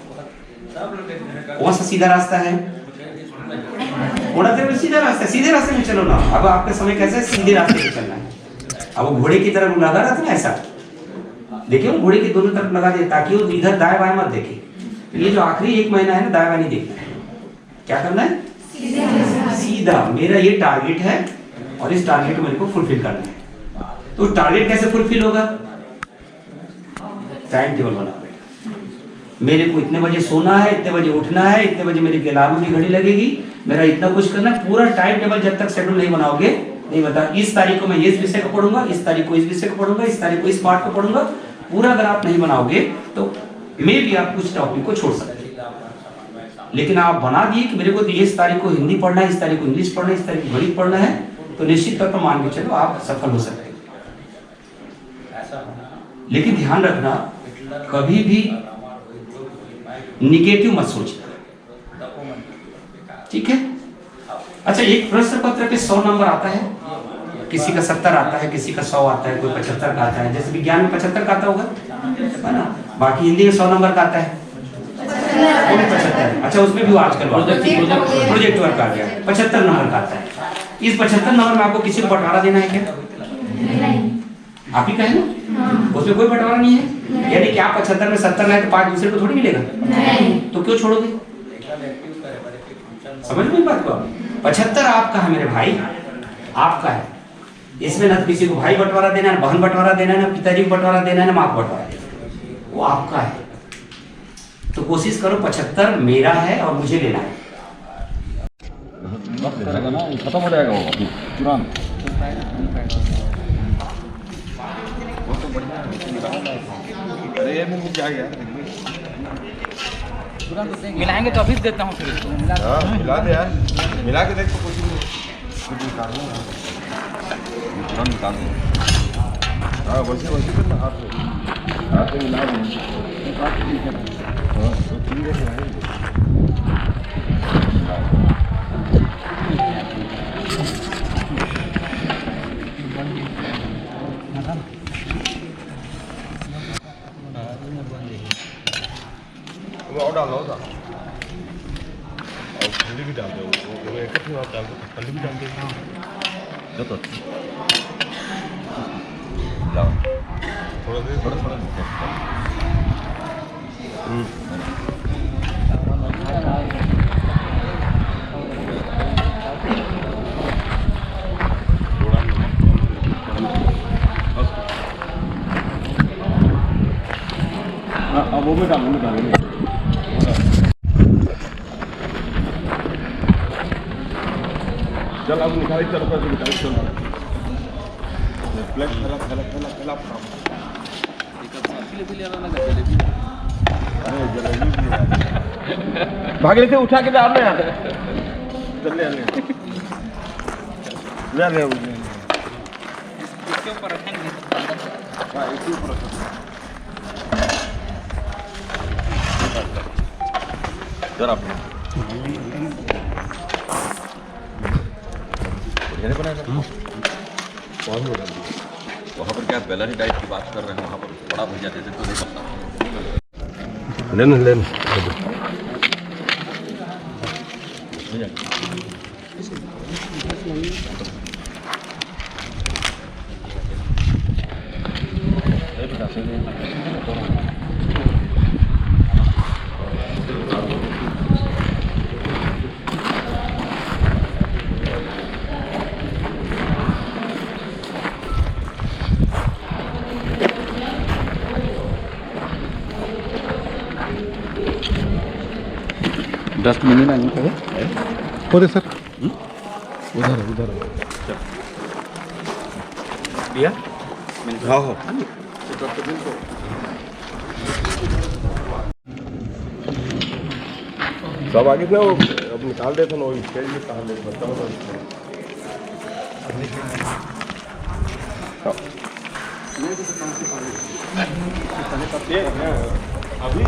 कौन सा सीधा रास्ता है? कोणाकरे सीधा रास्ता है, सीधे रास्ते में चलो ना। अब आपका समय कैसा है? सीधे रास्ते पे चलना है। अब वो घोड़े की तरफ लगा रहा था ना, ऐसा देखिए, वो घोड़े की दोनों तरफ लगा दिया ताकि वो इधर दाएं बाएं मत देखे। ये जो आखिरी 1 महीना है ना, दाएं बाएं नहीं देखना है। क्या करना है? सीधा। मेरा ये टारगेट है और इस टारगेट को मेरे को फुलफिल करना है। तो टारगेट कैसे फुलफिल होगा? टाइम टेबल बना बेटा। मेरे को इतने बजे सोना है, इतने बजे उठना है, इतने बजे मेरी अलार्म की घड़ी लगेगी, मेरा इतना कुछ करना है। पूरा टाइम टेबल जब तक शेड्यूल नहीं बनाओगे, नहीं बता इस तारीख को मैं इस विषय को पढ़ूंगा, इस तारीख को इस विषय को पढ़ूंगा, इस तारीख को इस पार्ट को पढ़ूंगा, पूरा अगर आप नहीं बनाओगे तो मे भी आप कुछ टॉपिक को छोड़ सकते हैं। लेकिन आप बना दिए कि मेरे को इस तारीख को हिंदी पढ़ना है, इस तारीख को इंग्लिश पढ़ना है, इस तारीख को गणित पढ़ना है, तो निश्चित तौर पर मान के चलो आप सफल हो सकते हैं। लेकिन ध्यान रखना, कभी भी निगेटिव मत सोचना, ठीक है? अच्छा, एक प्रश्न पत्र पे 100 नंबर आता है, किसी का 70 आता है, किसी का 100 आता है, कोई 75 का आता है। जैसे विज्ञान में 75 का आता होगा, है ना? बाकी हिंदी में 100 नंबर का आता है, 75। अच्छा, उसमें भी आजकल प्रोजेक्ट वर्क आ गया, 75 नंबर का आता है। इस 75 नंबर में आपको किसी को बंटवारा देना है क्या? आप ही कहें ना, उसमें कोई बंटवारा नहीं है। यानी कि आप 75 में 70 लाए तो 5 दूसरे को थोड़ी मिलेगा, तो क्यों छोड़ोगे? समझ में बात को? 75 आपका है मेरे भाई, आपका है। इसमें ना किसी को भाई बंटवारा देना है, बहन बंटवारा देना है, ना पिताजी को बंटवारा देना है, ना माँ को बंटवारा देना है, वो आपका है। तो कोशिश करो 75 मेरा है और मुझे लेना है। खत्म हो जाएगा वो तुरंत। अरे मुझे क्या यार, मिलाएंगे तो अभी देता हूँ फिर इसको। मिला दे यार, मिला के देख तो कुछ निकाल दो। हाँ, वैसे करना, हाथ से मिला देंगे। हाँ, तो ठीक है। और डालो और ठंडी भी डाल दो, वो इकट्ठी बात डाल दो, ठंडी भी डाल दो। जो तो जाओ थोड़ा देर, थोड़ा वो भी डालो। चल अब निकाल, चल कर निकाल, चल प्लेट फैला भागले से उठा के डाल रहे हैं। चल ले इसके ऊपर रखेंगे। हाँ, इसके ऊपर रखेंगे। जरा वहाँ पर क्या बेलरी डाइट की बात कर रहे हैं, वहाँ पर बड़ा भैया देते तो नहीं पता। लेन डस्टबिन में नहीं करे होते सर उधर दिया हाँ हाँ सब आगे थे वो अब निकाल देते ना वो स्टेज में निकाल देते बताओ अभी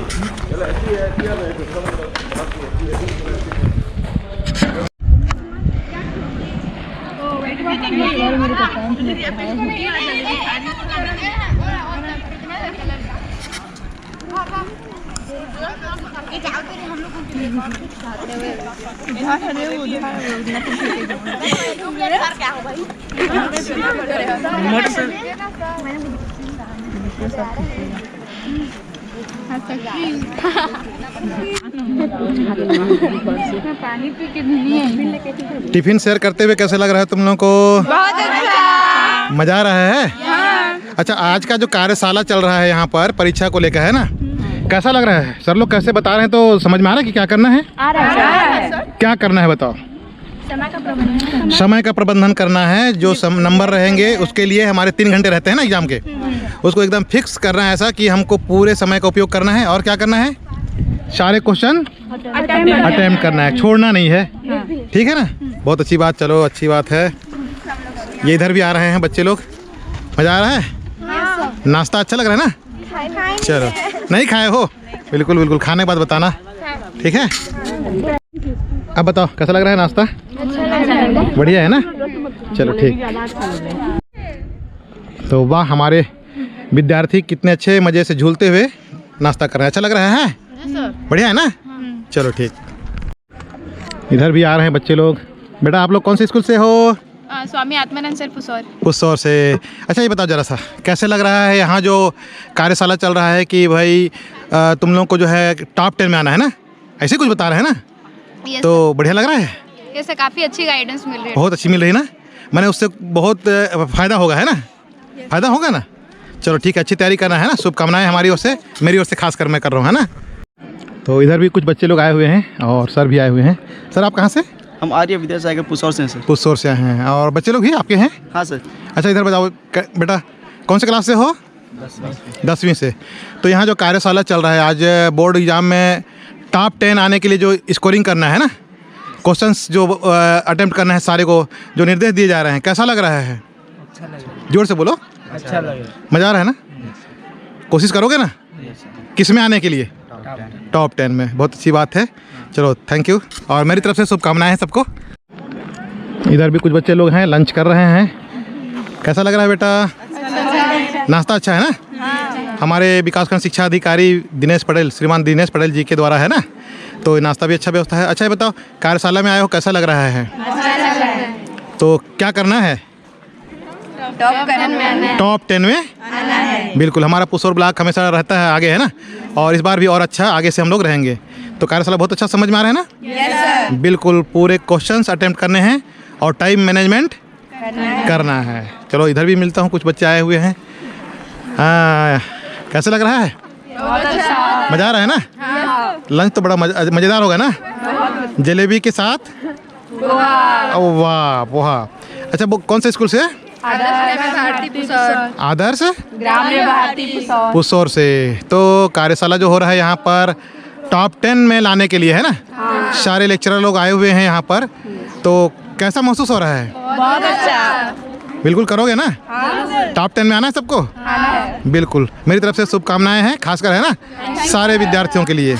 टिफिन शेयर करते हुए कैसे लग रहा है तुम लोगों को? बहुत अच्छा। मजा आ रहा है? हाँ। अच्छा, आज का जो कार्यशाला चल रहा है यहाँ पर परीक्षा को लेकर है ना, कैसा लग रहा है? सर लोग कैसे बता रहे हैं तो समझ में आ रहा है कि क्या करना है? आ रहा है। क्या करना है बताओ? समय का प्रबंधन करना है। जो नंबर रहेंगे उसके लिए हमारे 3 घंटे रहते हैं ना एग्जाम के, उसको एकदम फिक्स करना है ऐसा कि हमको पूरे समय का उपयोग करना है। और क्या करना है? सारे क्वेश्चन अटेम्प्ट करना है, छोड़ना नहीं है। ठीक है ना? बहुत अच्छी बात। चलो अच्छी बात है। ये इधर भी आ रहे हैं बच्चे लोग। मज़ा आ रहा है? नाश्ता अच्छा लग रहा है ना? चलो, नहीं खाए हो? बिल्कुल बिल्कुल, खाने के बाद बताना। ठीक है? अब बताओ कैसा लग रहा है नाश्ता? बढ़िया है ना? चलो ठीक। तो वाह, हमारे विद्यार्थी कितने अच्छे मज़े से झूलते हुए नाश्ता कर रहे हैं। अच्छा लग रहा है? बढ़िया है ना? चलो ठीक। इधर भी आ रहे हैं बच्चे लोग। बेटा आप लोग कौन से स्कूल से हो? स्वामी आत्मानंद सर पुसौर से। अच्छा ये बताओ ज़रा सा, कैसे लग रहा है यहाँ जो कार्यशाला चल रहा है कि भाई तुम लोग को जो है टॉप 10 में आना है ना, ऐसे कुछ बता रहे हैं ना? तो बढ़िया लग रहा है? ये सर काफ़ी अच्छी गाइडेंस मिल रही है। बहुत अच्छी मिल रही है ना? मैंने उससे बहुत फ़ायदा होगा है ना? फ़ायदा होगा ना? चलो ठीक है, अच्छी तैयारी करना है ना। शुभकामनाएं हमारी ओर से, मेरी ओर से खास कर मैं कर रहा हूँ, है ना? तो इधर भी कुछ बच्चे लोग आए हुए हैं और सर भी आए हुए हैं। सर आप कहाँ से? हम आर्य विद्यासागर पुसौर से हैं सर। पुसौर से आए हैं। और बच्चे लोग भी आपके हैं? हाँ सर। अच्छा इधर बताओ बेटा, कौन से क्लास से हो? 10वीं से। तो यहाँ जो कार्यशाला चल रहा है, आज बोर्ड एग्जाम में टॉप 10 आने के लिए जो स्कोरिंग करना है ना, क्वेश्चंस जो अटेम्प्ट करना है सारे को, जो निर्देश दिए जा रहे हैं, कैसा लग रहा है? अच्छा लग रहा है। जोर से बोलो। अच्छा लग रहा है। मज़ा आ रहा है ना? कोशिश करोगे ना? किस में आने के लिए? टॉप 10 में। बहुत अच्छी बात है। चलो थैंक यू, और मेरी तरफ से शुभकामनाएं हैं सबको। इधर भी कुछ बच्चे लोग हैं, लंच कर रहे हैं। कैसा लग रहा है बेटा? नाश्ता अच्छा है ना? हमारे विकासखंड शिक्षा अधिकारी दिनेश पटेल, श्रीमान दिनेश पटेल जी के द्वारा है ना, तो नाश्ता भी अच्छा व्यवस्था है। अच्छा ये बताओ, कार्यशाला में आए हो, कैसा लग रहा है? तो क्या करना है? टॉप 10 में आना है। बिल्कुल, हमारा पुसौर ब्लॉक हमेशा रहता है आगे, है ना? और इस बार भी और अच्छा आगे से हम लोग रहेंगे। तो कार्यशाला बहुत अच्छा समझ में आ रहा है ना? Yes sir. बिल्कुल, पूरे क्वेश्चंस अटेम्प्ट करने हैं और टाइम मैनेजमेंट करना है। चलो इधर भी मिलता हूँ, कुछ बच्चे आए हुए हैं। हाँ, कैसे लग रहा है? मज़ा आ रहा है ना? लंच तो बड़ा मज़ेदार होगा ना? जलेबी के साथ वाह वाह। अच्छा वो कौन से स्कूल से? आदर्श ग्राम्य भारती पुसौर से। तो कार्यशाला जो हो रहा है यहाँ पर टॉप 10 में लाने के लिए है ना? सारे लेक्चरर लोग आए हुए हैं यहाँ पर। तो कैसा महसूस हो रहा है? बहुत अच्छा। बिल्कुल करोगे ना? टॉप 10 में आना है सबको? बिल्कुल, मेरी तरफ से शुभकामनाएं हैं, खासकर है ना सारे विद्यार्थियों के लिए।